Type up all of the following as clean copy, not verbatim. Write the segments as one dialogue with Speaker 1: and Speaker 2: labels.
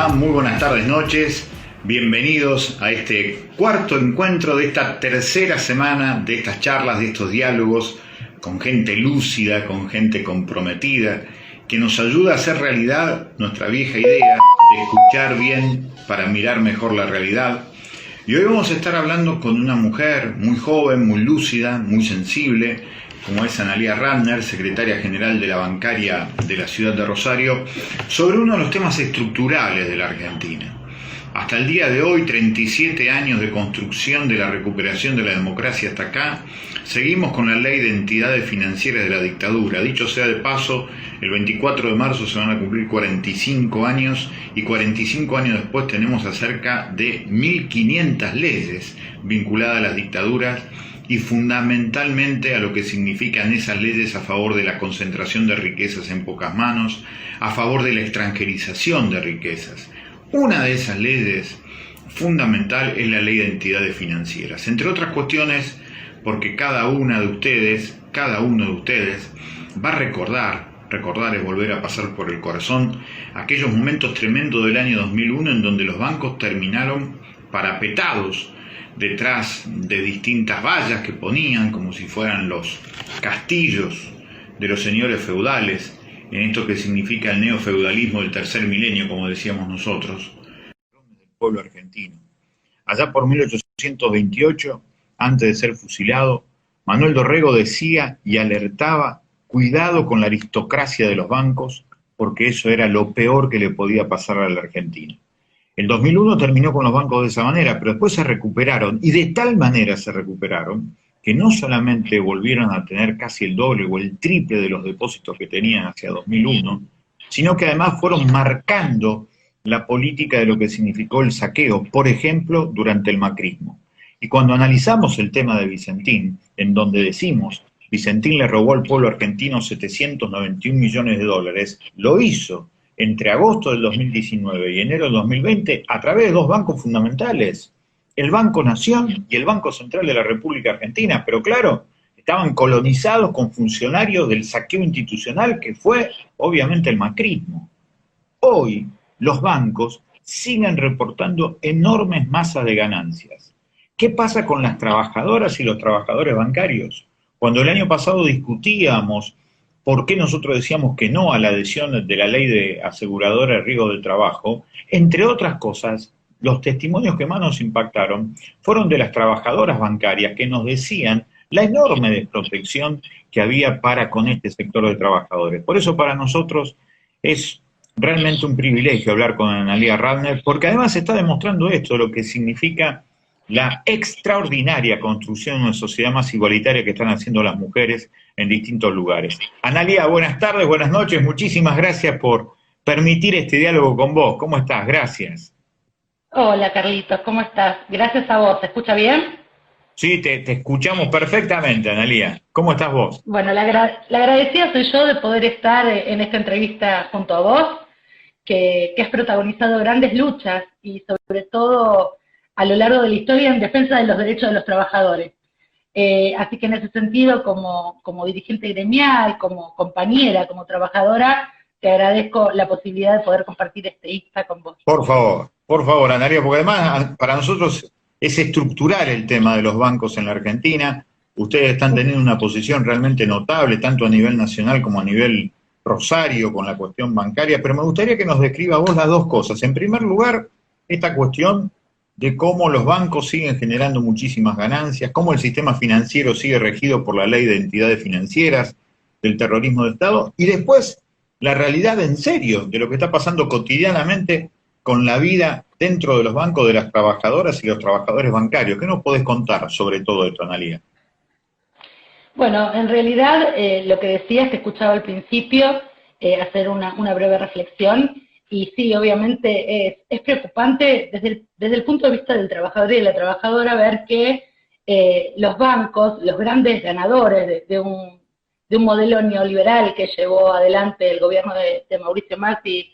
Speaker 1: va? Muy buenas tardes, noches. Bienvenidos a este cuarto encuentro de esta tercera semana de estas charlas, de estos diálogos con gente lúcida, con gente comprometida, que nos ayuda a hacer realidad nuestra vieja idea de escuchar bien para mirar mejor la realidad. Y hoy vamos a estar hablando con una mujer muy joven, muy lúcida, muy sensible, como es Analía Ratner, secretaria general de la bancaria de la ciudad de Rosario, sobre uno de los temas estructurales de la Argentina. Hasta el día de hoy, 37 años de construcción de la recuperación de la democracia hasta acá, seguimos con la ley de entidades financieras de la dictadura. Dicho sea de paso, el 24 de marzo se van a cumplir 45 años y 45 años después tenemos acerca de 1.500 leyes vinculadas a las dictaduras y fundamentalmente a lo que significan esas leyes a favor de la concentración de riquezas en pocas manos, a favor de la extranjerización de riquezas. Una de esas leyes fundamental es la ley de entidades financieras, entre otras cuestiones porque cada uno de ustedes va a recordar es volver a pasar por el corazón aquellos momentos tremendos del año 2001 en donde los bancos terminaron parapetados detrás de distintas vallas que ponían como si fueran los castillos de los señores feudales, en esto que significa el neofeudalismo del tercer milenio, como decíamos nosotros, del pueblo argentino. Allá por 1828, antes de ser fusilado, Manuel Dorrego decía y alertaba: cuidado con la aristocracia de los bancos, porque eso era lo peor que le podía pasar a la Argentina. El 2001 terminó con los bancos de esa manera, pero después se recuperaron, y de tal manera se recuperaron, que no solamente volvieron a tener casi el doble o el triple de los depósitos que tenían hacia 2001, sino que además fueron marcando la política de lo que significó el saqueo, por ejemplo, durante el macrismo. Y cuando analizamos el tema de Vicentín, en donde decimos, Vicentín le robó al pueblo argentino 791 millones de dólares, lo hizo entre agosto del 2019 y enero del 2020 a través de dos bancos fundamentales, el Banco Nación y el Banco Central de la República Argentina, pero claro, estaban colonizados con funcionarios del saqueo institucional que fue obviamente el macrismo. Hoy los bancos siguen reportando enormes masas de ganancias. ¿Qué pasa con las trabajadoras y los trabajadores bancarios? Cuando el año pasado discutíamos por qué nosotros decíamos que no a la adhesión de la ley de aseguradora de riesgo del trabajo, entre otras cosas, los testimonios que más nos impactaron fueron de las trabajadoras bancarias que nos decían la enorme desprotección que había para con este sector de trabajadores. Por eso para nosotros es realmente un privilegio hablar con Analía Ratner, porque además está demostrando esto, lo que significa la extraordinaria construcción de una sociedad más igualitaria que están haciendo las mujeres en distintos lugares. Analía, buenas tardes, buenas noches, muchísimas gracias por permitir este diálogo con vos. ¿Cómo estás? Gracias.
Speaker 2: Hola Carlitos, ¿cómo estás? Gracias a vos, ¿se escucha bien?
Speaker 1: Sí, te escuchamos perfectamente, Analía. ¿Cómo estás vos?
Speaker 2: Bueno, la agradecida soy yo de poder estar en esta entrevista junto a vos, que has protagonizado grandes luchas y sobre todo a lo largo de la historia en defensa de los derechos de los trabajadores. Así que en ese sentido, como dirigente gremial, como compañera, como trabajadora, te agradezco la posibilidad de poder compartir este Insta con vos.
Speaker 1: Por favor, Analía, porque además para nosotros es estructural el tema de los bancos en la Argentina. Ustedes están teniendo una posición realmente notable, tanto a nivel nacional como a nivel Rosario, con la cuestión bancaria, pero me gustaría que nos describa vos las dos cosas. En primer lugar, esta cuestión de cómo los bancos siguen generando muchísimas ganancias, cómo el sistema financiero sigue regido por la ley de entidades financieras, del terrorismo de Estado, y después la realidad en serio de lo que está pasando cotidianamente con la vida dentro de los bancos de las trabajadoras y los trabajadores bancarios. ¿Qué nos podés contar sobre todo esto, Analía?
Speaker 2: Bueno, en realidad lo que decías, que escuchaba al principio, hacer una breve reflexión, y sí, obviamente es preocupante desde el punto de vista del trabajador y de la trabajadora ver que los bancos, los grandes ganadores de un modelo neoliberal que llevó adelante el gobierno de Mauricio Macri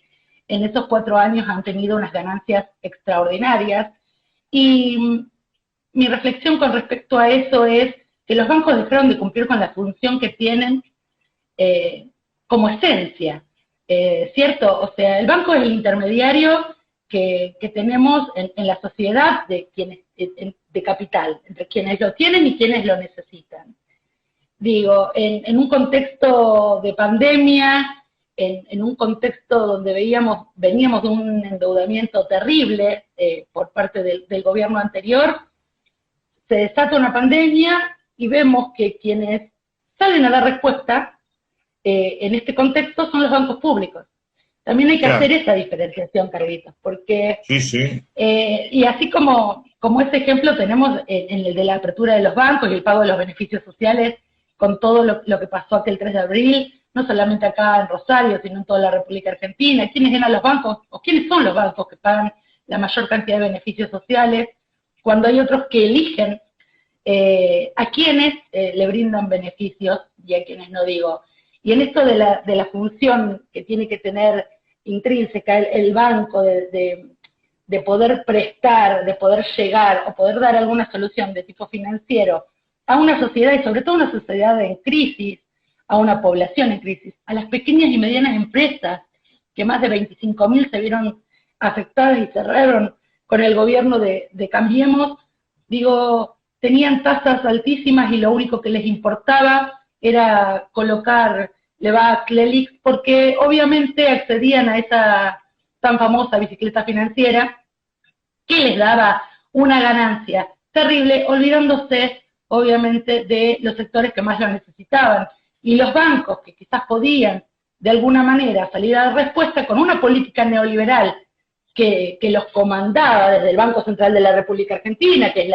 Speaker 2: en esos 4 años, han tenido unas ganancias extraordinarias. Y mi reflexión con respecto a eso es que los bancos dejaron de cumplir con la función que tienen como esencia, ¿cierto? O sea, el banco es el intermediario que tenemos en la sociedad de quienes de capital, entre quienes lo tienen y quienes lo necesitan. Digo, en un contexto de pandemia, en un contexto donde veníamos de un endeudamiento terrible por parte del gobierno anterior, se desata una pandemia y vemos que quienes salen a la respuesta en este contexto son los bancos públicos. También hay que hacer esa diferenciación, Carlitos, porque,
Speaker 1: sí.
Speaker 2: Y así como ese ejemplo tenemos en el de la apertura de los bancos y el pago de los beneficios sociales, con todo lo que pasó aquel 3 de abril, no solamente acá en Rosario, sino en toda la República Argentina. ¿Quiénes eran los bancos, o quiénes son los bancos que pagan la mayor cantidad de beneficios sociales, cuando hay otros que eligen a quienes le brindan beneficios y a quienes no, digo? Y en esto de la función que tiene que tener intrínseca el banco de poder prestar, de poder llegar o poder dar alguna solución de tipo financiero a una sociedad, y sobre todo una sociedad en crisis, a una población en crisis, a las pequeñas y medianas empresas, que más de 25.000 se vieron afectadas y cerraron con el gobierno de Cambiemos, digo, tenían tasas altísimas y lo único que les importaba era colocar LEBAC, LELIX, porque obviamente accedían a esa tan famosa bicicleta financiera que les daba una ganancia terrible, olvidándose obviamente de los sectores que más lo necesitaban. Y los bancos que quizás podían de alguna manera salir a la respuesta con una política neoliberal que los comandaba desde el Banco Central de la República Argentina, que es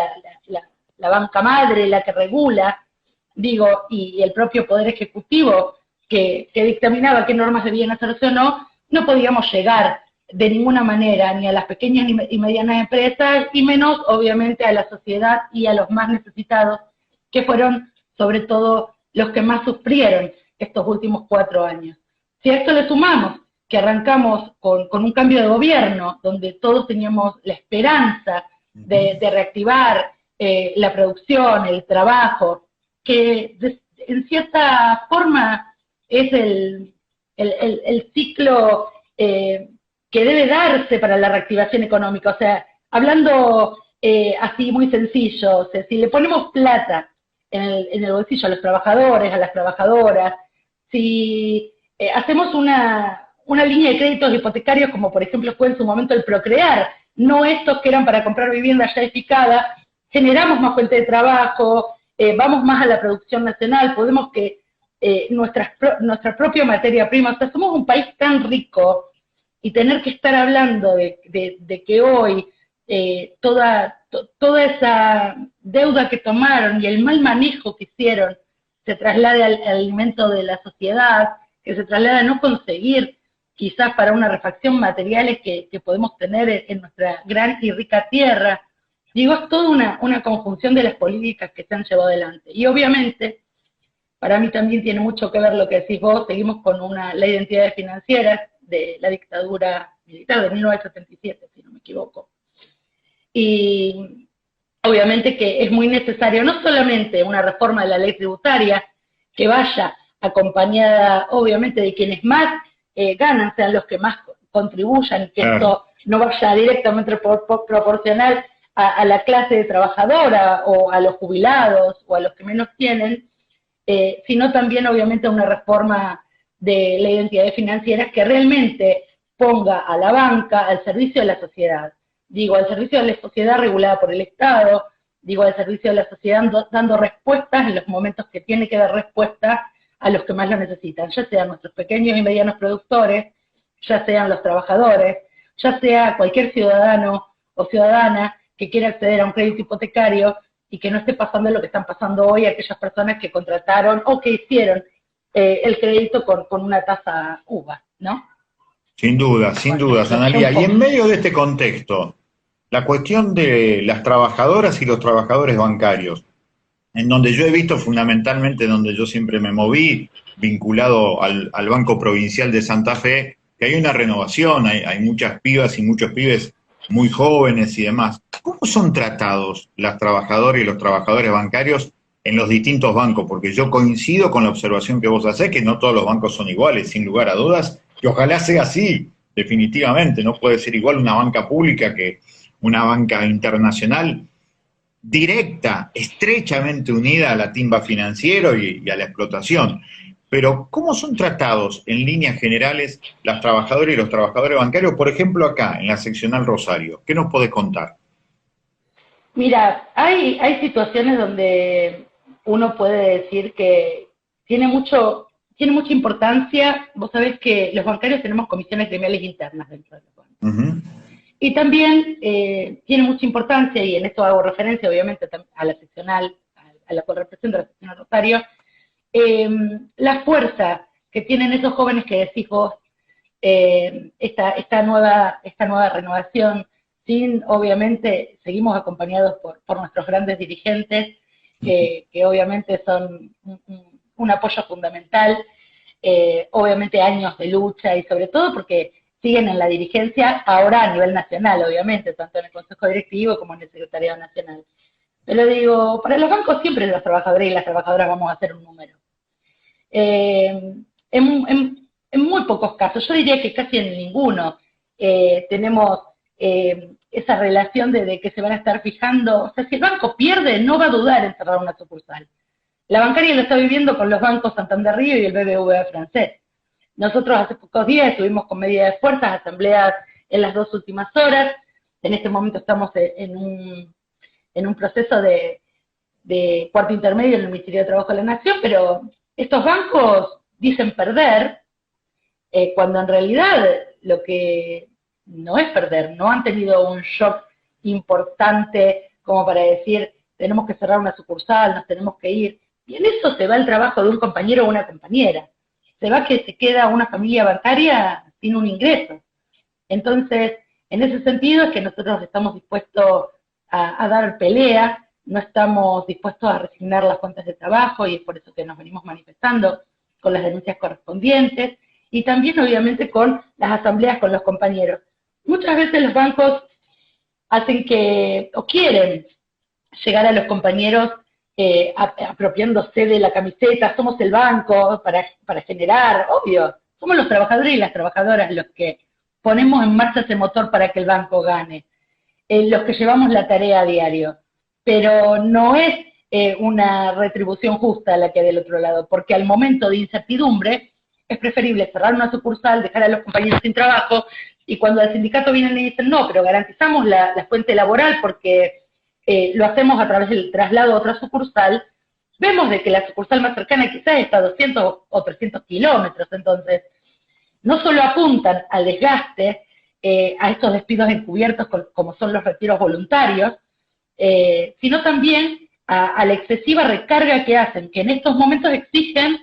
Speaker 2: la banca madre, la que regula, digo, y el propio Poder Ejecutivo que dictaminaba qué normas debían hacerse o no, no podíamos llegar de ninguna manera ni a las pequeñas y medianas empresas, y menos obviamente a la sociedad y a los más necesitados, que fueron sobre todo los que más sufrieron estos últimos 4 años. Si a esto le sumamos que arrancamos con un cambio de gobierno, donde todos teníamos la esperanza de reactivar la producción, el trabajo, que en cierta forma es el ciclo que debe darse para la reactivación económica. O sea, hablando así muy sencillo, o sea, si le ponemos plata en el bolsillo a los trabajadores, a las trabajadoras, si hacemos una línea de créditos hipotecarios, como por ejemplo fue en su momento el Procrear, no estos que eran para comprar vivienda ya edificada, generamos más fuente de trabajo, vamos más a la producción nacional, podemos que nuestra propia materia prima, o sea, somos un país tan rico, y tener que estar hablando de que hoy toda esa deuda que tomaron y el mal manejo que hicieron se traslade al alimento de la sociedad, que se traslade a no conseguir quizás para una refacción materiales que podemos tener en nuestra gran y rica tierra. Digo, es toda una conjunción de las políticas que se han llevado adelante. Y obviamente, para mí también tiene mucho que ver lo que decís vos, seguimos con la ley de entidades financieras de la dictadura militar de 1977, si no me equivoco. Y obviamente que es muy necesario no solamente una reforma de la ley tributaria que vaya acompañada obviamente de quienes más ganan, sean los que más contribuyan, que esto no vaya directamente proporcional a la clase trabajadora o a los jubilados o a los que menos tienen, sino también obviamente una reforma de ley de entidades financieras que realmente ponga a la banca al servicio de la sociedad. Digo, al servicio de la sociedad regulada por el Estado, digo, al servicio de la sociedad dando respuestas en los momentos que tiene que dar respuesta a los que más lo necesitan, ya sean nuestros pequeños y medianos productores, ya sean los trabajadores, ya sea cualquier ciudadano o ciudadana que quiera acceder a un crédito hipotecario y que no esté pasando lo que están pasando hoy aquellas personas que contrataron o que hicieron el crédito con una tasa UVA, ¿no?
Speaker 1: Sin duda, Analía. Y en medio de este contexto, la cuestión de las trabajadoras y los trabajadores bancarios, en donde yo he visto fundamentalmente, donde yo siempre me moví, vinculado al Banco Provincial de Santa Fe, que hay una renovación, hay muchas pibas y muchos pibes muy jóvenes y demás. ¿Cómo son tratados las trabajadoras y los trabajadores bancarios en los distintos bancos? Porque yo coincido con la observación que vos hacés, que no todos los bancos son iguales, sin lugar a dudas, y ojalá sea así, definitivamente, no puede ser igual una banca pública que una banca internacional directa, estrechamente unida a la timba financiero y a la explotación. Pero, ¿cómo son tratados en líneas generales las trabajadoras y los trabajadores bancarios, por ejemplo, acá, en la seccional Rosario? ¿Qué nos podés contar?
Speaker 2: Mira, hay situaciones donde uno puede decir que tiene tiene mucha importancia. Vos sabés que los bancarios tenemos comisiones gremiales internas dentro de los bancos.
Speaker 1: Ujú.
Speaker 2: Y también tiene mucha importancia, y en esto hago referencia obviamente a la seccional, a la cual representa la seccional Rosario, la fuerza que tienen esos jóvenes que decís vos, esta nueva renovación, sin, obviamente, seguimos acompañados por nuestros grandes dirigentes, que obviamente son un apoyo fundamental, obviamente años de lucha, y sobre todo porque siguen en la dirigencia, ahora a nivel nacional, obviamente, tanto en el Consejo Directivo como en el Secretariado Nacional. Pero digo, para los bancos siempre los trabajadores y las trabajadoras vamos a hacer un número. En muy pocos casos, yo diría que casi en ninguno, tenemos esa relación de que se van a estar fijando. O sea, si el banco pierde, no va a dudar en cerrar una sucursal. La bancaria lo está viviendo con los bancos Santander Río y el BBVA francés. Nosotros hace pocos días estuvimos con medida de fuerzas, asambleas en las 2 últimas horas. En este momento estamos en un proceso de cuarto intermedio en el Ministerio de Trabajo de la Nación, pero estos bancos dicen perder, cuando en realidad lo que no es perder, no han tenido un shock importante como para decir tenemos que cerrar una sucursal, nos tenemos que ir, y en eso se va el trabajo de un compañero o una compañera, se va que se queda una familia bancaria sin un ingreso. Entonces, en ese sentido es que nosotros estamos dispuestos a dar pelea, no estamos dispuestos a resignar las fuentes de trabajo, y es por eso que nos venimos manifestando con las denuncias correspondientes, y también obviamente con las asambleas con los compañeros. Muchas veces los bancos hacen o quieren llegar a los compañeros apropiándose de la camiseta, somos el banco, para generar, obvio, somos los trabajadores y las trabajadoras los que ponemos en marcha ese motor para que el banco gane, los que llevamos la tarea a diario, pero no es una retribución justa la que hay del otro lado, porque al momento de incertidumbre es preferible cerrar una sucursal, dejar a los compañeros sin trabajo, y cuando al sindicato vienen y dicen no, pero garantizamos la fuente laboral porque lo hacemos a través del traslado a otra sucursal, vemos de que la sucursal más cercana quizás está a 200 o 300 kilómetros, entonces no solo apuntan al desgaste, a estos despidos encubiertos como son los retiros voluntarios, sino también a la excesiva recarga que hacen, que en estos momentos exigen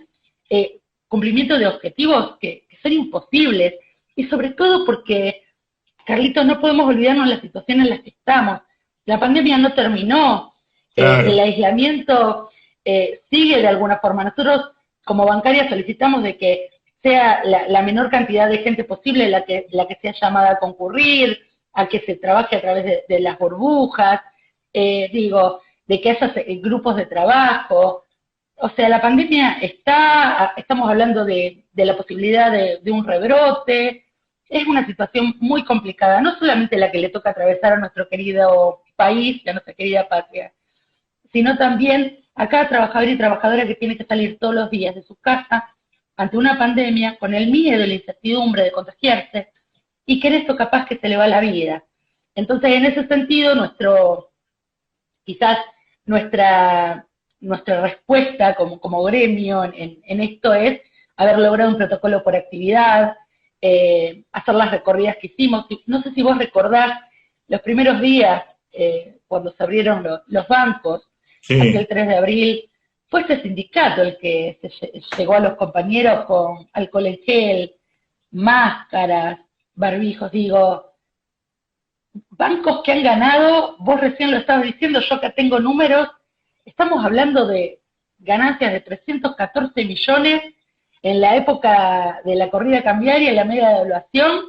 Speaker 2: cumplimiento de objetivos que son imposibles, y sobre todo porque, Carlitos, no podemos olvidarnos de la situación en la que estamos. La pandemia no terminó,
Speaker 1: Claro.
Speaker 2: el aislamiento sigue de alguna forma. Nosotros, como bancaria, solicitamos de que sea la menor cantidad de gente posible la que sea llamada a concurrir, a que se trabaje a través de las burbujas, de que haya grupos de trabajo. O sea, la pandemia estamos hablando de la posibilidad de un rebrote. Es una situación muy complicada, no solamente la que le toca atravesar a nuestro querido país, a nuestra querida patria, sino también a cada trabajador y trabajadora que tiene que salir todos los días de su casa ante una pandemia, con el miedo y la incertidumbre de contagiarse, y que en esto capaz que se le va la vida. Entonces, en ese sentido, quizás nuestra respuesta como gremio en esto es haber logrado un protocolo por actividad, hacer las recorridas que hicimos. No sé si vos recordás los primeros días, cuando se abrieron los bancos,
Speaker 1: Sí.
Speaker 2: aquel 3 de abril, fue este sindicato el que llegó a los compañeros con alcohol en gel, máscaras, barbijos, bancos que han ganado, vos recién lo estabas diciendo, yo acá tengo números, estamos hablando de ganancias de 314 millones en la época de la corrida cambiaria y la media devaluación,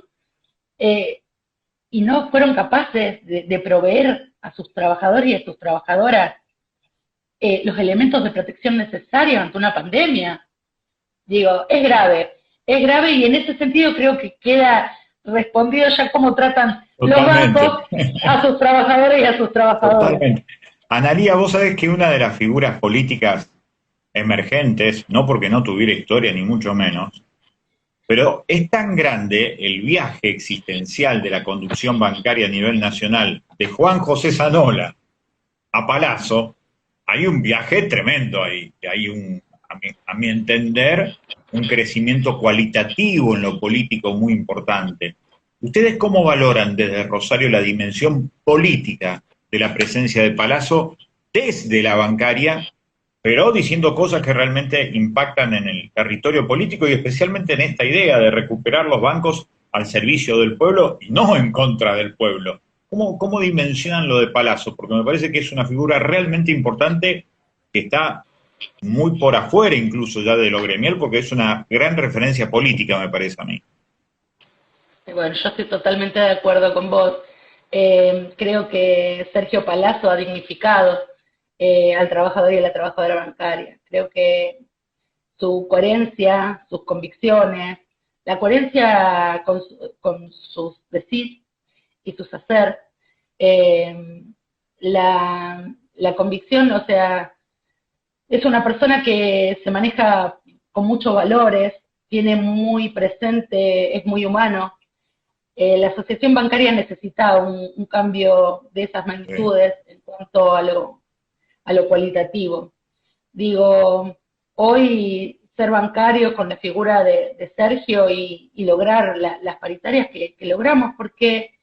Speaker 2: y no fueron capaces de proveer a sus trabajadores y a sus trabajadoras los elementos de protección necesarios ante una pandemia. Es grave, y en ese sentido creo que queda respondido ya cómo tratan
Speaker 1: Totalmente.
Speaker 2: los bancos a sus trabajadores y a sus trabajadoras.
Speaker 1: Totalmente. Analía, vos sabés que una de las figuras políticas emergentes, no porque no tuviera historia ni mucho menos, pero es tan grande el viaje existencial de la conducción bancaria a nivel nacional, de Juan José Zanola a Palazzo, hay un viaje tremendo ahí, hay a mi entender, un crecimiento cualitativo en lo político muy importante. ¿Ustedes cómo valoran desde Rosario la dimensión política de la presencia de Palazzo desde la bancaria, pero diciendo cosas que realmente impactan en el territorio político y especialmente en esta idea de recuperar los bancos al servicio del pueblo y no en contra del pueblo? ¿Cómo dimensionan lo de Palazzo? Porque me parece que es una figura realmente importante que está muy por afuera incluso ya de lo gremial, porque es una gran referencia política, me parece a mí.
Speaker 2: Bueno, yo estoy totalmente de acuerdo con vos. Creo que Sergio Palazzo ha dignificado al trabajador y a la trabajadora bancaria. Creo que su coherencia, sus convicciones, la coherencia con sus decir y sus hacer, la convicción, o sea, es una persona que se maneja con muchos valores, tiene muy presente, es muy humano. La asociación bancaria necesita un cambio de esas magnitudes en cuanto a lo cualitativo. Digo, hoy ser bancario con la figura de Sergio y lograr las paritarias que logramos, porque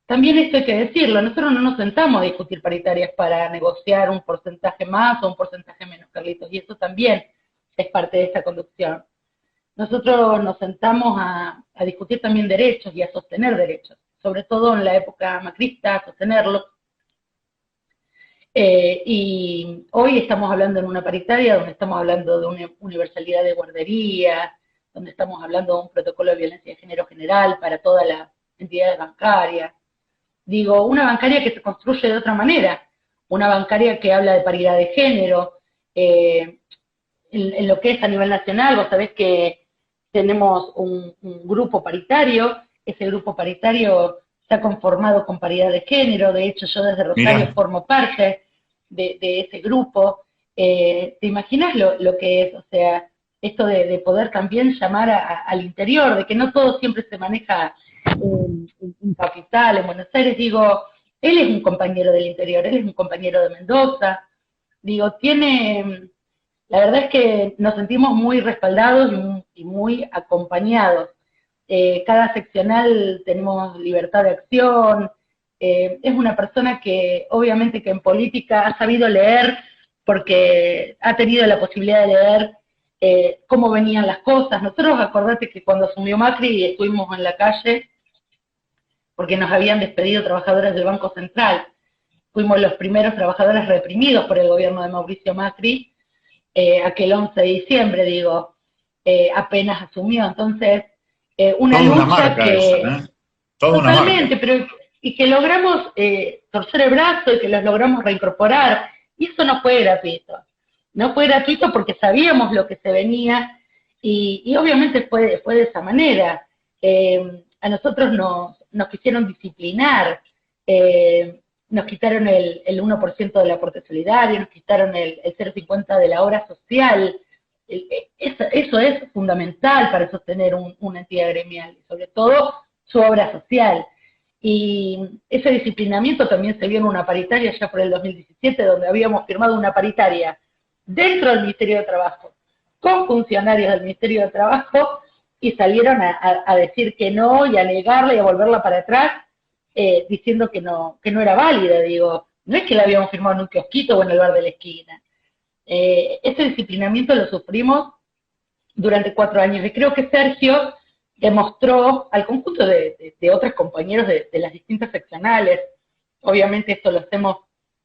Speaker 2: también esto hay que decirlo, nosotros no nos sentamos a discutir paritarias para negociar un porcentaje más o un porcentaje menos, Carlitos, y eso también es parte de esta conducción. Nosotros nos sentamos a discutir también derechos y a sostener derechos, sobre todo en la época macrista, a sostenerlos. Y hoy estamos hablando en una paritaria donde estamos hablando de una universalidad de guarderías, donde estamos hablando de un protocolo de violencia de género general para todas las entidades bancarias. Digo, una bancaria que se construye de otra manera, una bancaria que habla de paridad de género, en lo que es a nivel nacional, vos sabés que tenemos un grupo paritario, ese grupo paritario está conformado con paridad de género, de hecho yo desde Rosario
Speaker 1: Mirá.
Speaker 2: formo parte de ese grupo. ¿Te imaginas lo que es? O sea, esto de poder también llamar al interior, de que no todo siempre se maneja en capital, en Buenos Aires. Digo, él es un compañero del interior, él es un compañero de Mendoza, digo, la verdad es que nos sentimos muy respaldados y muy acompañados. Cada seccional tenemos libertad de acción, es una persona que obviamente que en política ha sabido leer porque ha tenido la posibilidad de leer cómo venían las cosas. Nosotros, acordate que cuando asumió Macri estuvimos en la calle porque nos habían despedido trabajadores del Banco Central. Fuimos los primeros trabajadores reprimidos por el gobierno de Mauricio Macri, aquel 11 de diciembre, digo, apenas asumió. Entonces, una
Speaker 1: Toda una
Speaker 2: lucha
Speaker 1: marca
Speaker 2: que...
Speaker 1: esa, ¿eh? Toda una
Speaker 2: Totalmente,
Speaker 1: marca.
Speaker 2: pero y que logramos torcer el brazo y que los logramos reincorporar. Y eso no fue gratuito. No fue gratuito porque sabíamos lo que se venía y obviamente fue de esa manera. A nosotros nos quisieron disciplinar, nos quitaron el 1% del aporte solidario, nos quitaron el 0,50 de la hora social. Eso es fundamental para sostener una entidad gremial, y sobre todo su obra social. Y ese disciplinamiento también se vio en una paritaria ya por el 2017, donde habíamos firmado una paritaria dentro del Ministerio de Trabajo, con funcionarios del Ministerio de Trabajo, y salieron a decir que no, y a negarla y a volverla para atrás, diciendo que no era válida. Digo, no es que la habíamos firmado en un kiosquito o en el bar de la esquina. Ese disciplinamiento lo sufrimos durante 4 años, y creo que Sergio demostró al conjunto de otros compañeros de las distintas seccionales, obviamente esto lo hacemos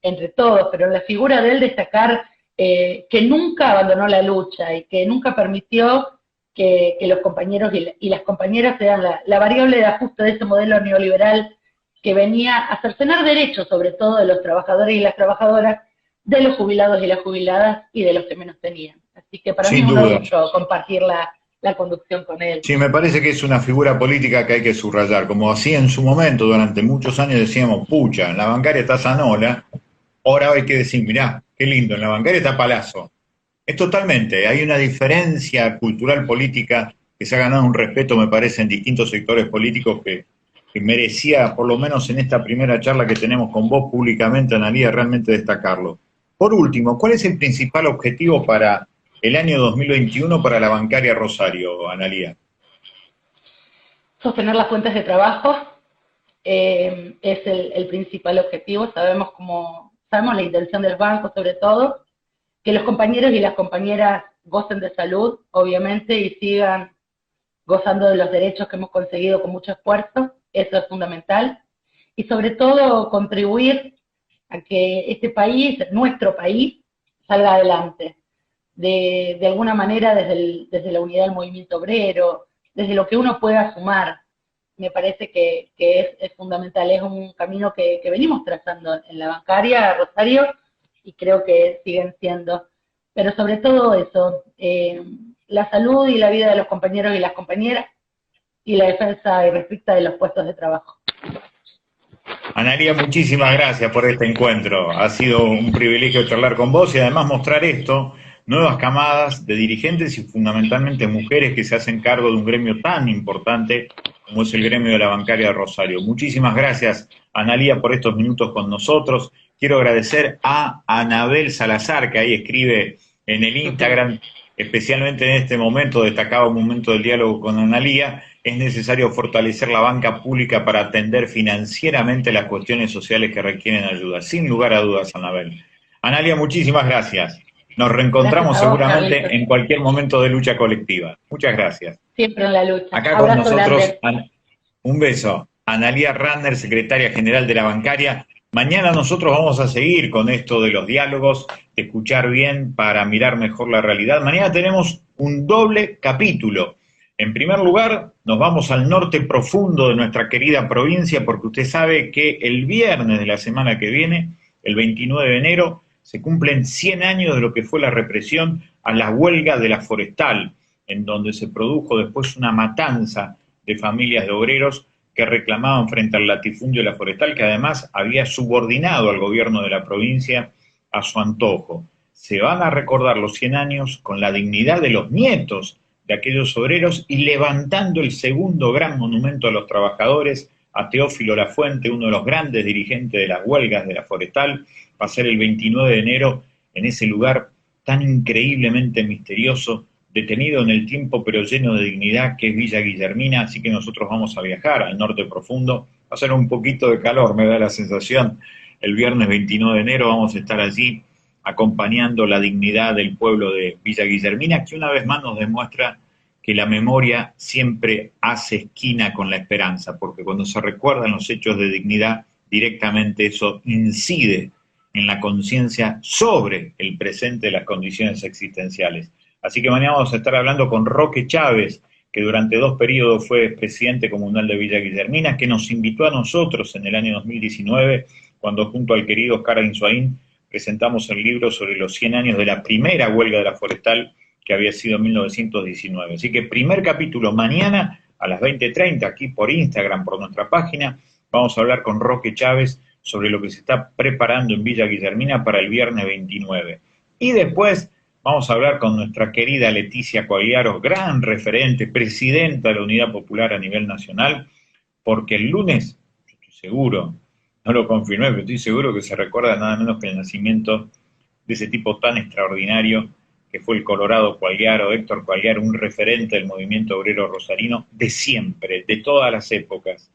Speaker 2: entre todos, pero la figura de él destacar que nunca abandonó la lucha y que nunca permitió que los compañeros y las compañeras sean la variable de ajuste de ese modelo neoliberal que venía a cercenar derechos, sobre todo de los trabajadores y las trabajadoras, de los jubilados y las jubiladas y de los que menos tenían. Así que para mí es un orgullo compartir la conducción con él.
Speaker 1: Sí, me parece que es una figura política que hay que subrayar, como así en su momento, durante muchos años decíamos, pucha, en la bancaria está Zanola, ahora hay que decir, mirá, qué lindo, en la bancaria está Palazzo. Es totalmente, hay una diferencia cultural política que se ha ganado un respeto, me parece, en distintos sectores políticos que merecía, por lo menos en esta primera charla que tenemos con vos públicamente, Analía, realmente destacarlo. Por último, ¿cuál es el principal objetivo para el año 2021 para la bancaria Rosario, Analía?
Speaker 2: Sostener las fuentes de trabajo es el principal objetivo. Sabemos la intención del banco, sobre todo, que los compañeros y las compañeras gocen de salud, obviamente, y sigan gozando de los derechos que hemos conseguido con mucho esfuerzo. Eso es fundamental. Y sobre todo contribuir a que este país, nuestro país, salga adelante. De alguna manera desde la unidad del movimiento obrero, desde lo que uno pueda sumar. Me parece que es fundamental, es un camino que venimos trazando en la bancaria, Rosario, y creo que siguen siendo. Pero sobre todo eso, la salud y la vida de los compañeros y las compañeras, y la defensa irrestricta de los puestos de trabajo.
Speaker 1: Analía, muchísimas gracias por este encuentro. Ha sido un privilegio charlar con vos y además mostrar esto, nuevas camadas de dirigentes y fundamentalmente mujeres que se hacen cargo de un gremio tan importante como es el gremio de la bancaria de Rosario. Muchísimas gracias, Analía, por estos minutos con nosotros. Quiero agradecer a Anabel Salazar, que ahí escribe en el Instagram, especialmente en este momento, destacaba un momento del diálogo con Analía. Es necesario fortalecer la banca pública para atender financieramente las cuestiones sociales que requieren ayuda. Sin lugar a dudas, Anabel. Analía, muchísimas gracias. Nos reencontramos
Speaker 2: Gracias a vos,
Speaker 1: seguramente
Speaker 2: Carlitos,
Speaker 1: en cualquier momento de lucha colectiva. Muchas gracias.
Speaker 2: siempre en la lucha.
Speaker 1: Acá con
Speaker 2: Abrazo
Speaker 1: nosotros,
Speaker 2: grande.
Speaker 1: un beso. Analía Ranner, secretaria general de la bancaria. Mañana nosotros vamos a seguir con esto de los diálogos, de escuchar bien para mirar mejor la realidad. Mañana tenemos un doble capítulo. En primer lugar, nos vamos al norte profundo de nuestra querida provincia, porque usted sabe que el viernes de la semana que viene, el 29 de enero, se cumplen 100 años de lo que fue la represión a la huelga de la forestal, en donde se produjo después una matanza de familias de obreros que reclamaban frente al latifundio de la forestal, que además había subordinado al gobierno de la provincia a su antojo. Se van a recordar los 100 años con la dignidad de los nietos de aquellos obreros y levantando el segundo gran monumento a los trabajadores, a Teófilo Lafuente, uno de los grandes dirigentes de las huelgas de la forestal, va a ser el 29 de enero en ese lugar tan increíblemente misterioso, detenido en el tiempo pero lleno de dignidad, que es Villa Guillermina. Así que nosotros vamos a viajar al norte profundo. Va a ser un poquito de calor, me da la sensación. El viernes 29 de enero vamos a estar allí acompañando la dignidad del pueblo de Villa Guillermina, que una vez más nos demuestra que la memoria siempre hace esquina con la esperanza, porque cuando se recuerdan los hechos de dignidad, directamente eso incide en la conciencia sobre el presente de las condiciones existenciales. Así que mañana vamos a estar hablando con Roque Chávez, que durante 2 periodos fue presidente comunal de Villa Guillermina, que nos invitó a nosotros en el año 2019, cuando junto al querido Oscar Insuaín presentamos el libro sobre los 100 años de la primera huelga de la forestal, que había sido en 1919. Así que primer capítulo mañana a las 20:30, aquí por Instagram, por nuestra página, vamos a hablar con Roque Chávez sobre lo que se está preparando en Villa Guillermina para el viernes 29. Y después vamos a hablar con nuestra querida Leticia Coagliaro, gran referente, presidenta de la Unidad Popular a nivel nacional, porque el lunes, yo estoy seguro, no lo confirmé, pero estoy seguro que se recuerda nada menos que el nacimiento de ese tipo tan extraordinario que fue el Colorado Coagliaro, Héctor Coagliaro, un referente del movimiento obrero rosarino de siempre, de todas las épocas,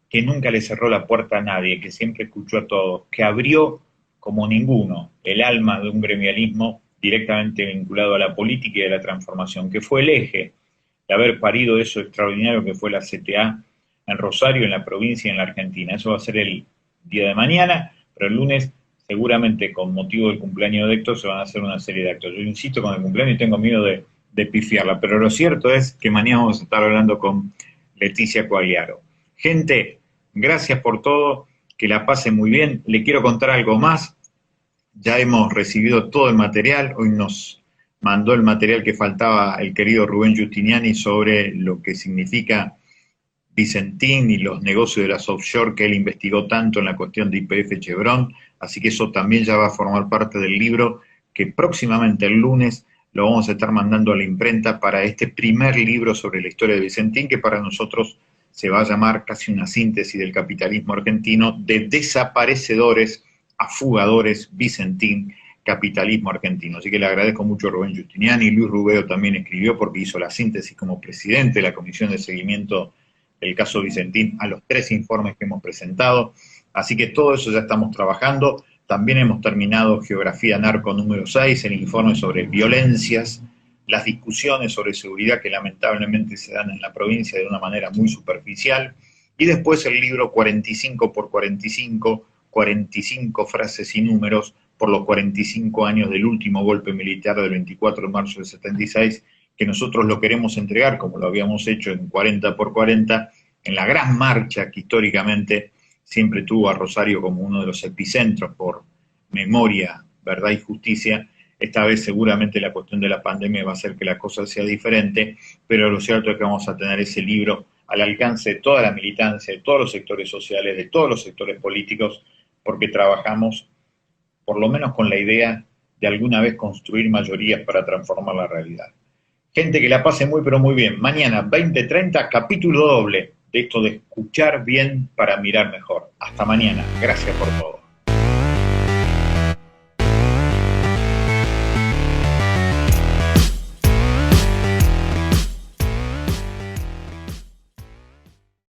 Speaker 1: que nunca le cerró la puerta a nadie, que siempre escuchó a todos, que abrió como ninguno el alma de un gremialismo directamente vinculado a la política y a la transformación, que fue el eje de haber parido eso extraordinario que fue la CTA en Rosario, en la provincia y en la Argentina. Eso va a ser el día de mañana, pero el lunes seguramente con motivo del cumpleaños de Héctor se van a hacer una serie de actos. Yo insisto con el cumpleaños y tengo miedo de pifiarla, pero lo cierto es que mañana vamos a estar hablando con Leticia Coagliaro. Gente, gracias por todo, que la pasen muy bien. Le quiero contar algo más. Ya hemos recibido todo el material, hoy nos mandó el material que faltaba el querido Rubén Giustiniani sobre lo que significa Vicentín y los negocios de las offshore que él investigó tanto en la cuestión de YPF Chevron, así que eso también ya va a formar parte del libro que próximamente el lunes lo vamos a estar mandando a la imprenta para este primer libro sobre la historia de Vicentín, que para nosotros se va a llamar casi una síntesis del capitalismo argentino, de desaparecedores a fugadores, Vicentín, capitalismo argentino. Así que le agradezco mucho a Rubén Giustiniani. Luis Rubeo también escribió porque hizo la síntesis como presidente de la Comisión de Seguimiento del caso Vicentín a los 3 informes que hemos presentado. Así que todo eso ya estamos trabajando. También hemos terminado Geografía Narco número 6, el informe sobre violencias, las discusiones sobre seguridad que lamentablemente se dan en la provincia de una manera muy superficial. Y después el libro 45 por 45, 45 frases y números por los 45 años del último golpe militar del 24 de marzo del 76, que nosotros lo queremos entregar, como lo habíamos hecho en 40 por 40, en la gran marcha que históricamente siempre tuvo a Rosario como uno de los epicentros por memoria, verdad y justicia. Esta vez seguramente la cuestión de la pandemia va a hacer que la cosa sea diferente, pero lo cierto es que vamos a tener ese libro al alcance de toda la militancia, de todos los sectores sociales, de todos los sectores políticos, porque trabajamos por lo menos con la idea de alguna vez construir mayorías para transformar la realidad. Gente, que la pase muy pero muy bien. Mañana, 20:30, capítulo doble de esto de escuchar bien para mirar mejor. Hasta mañana. Gracias por todo.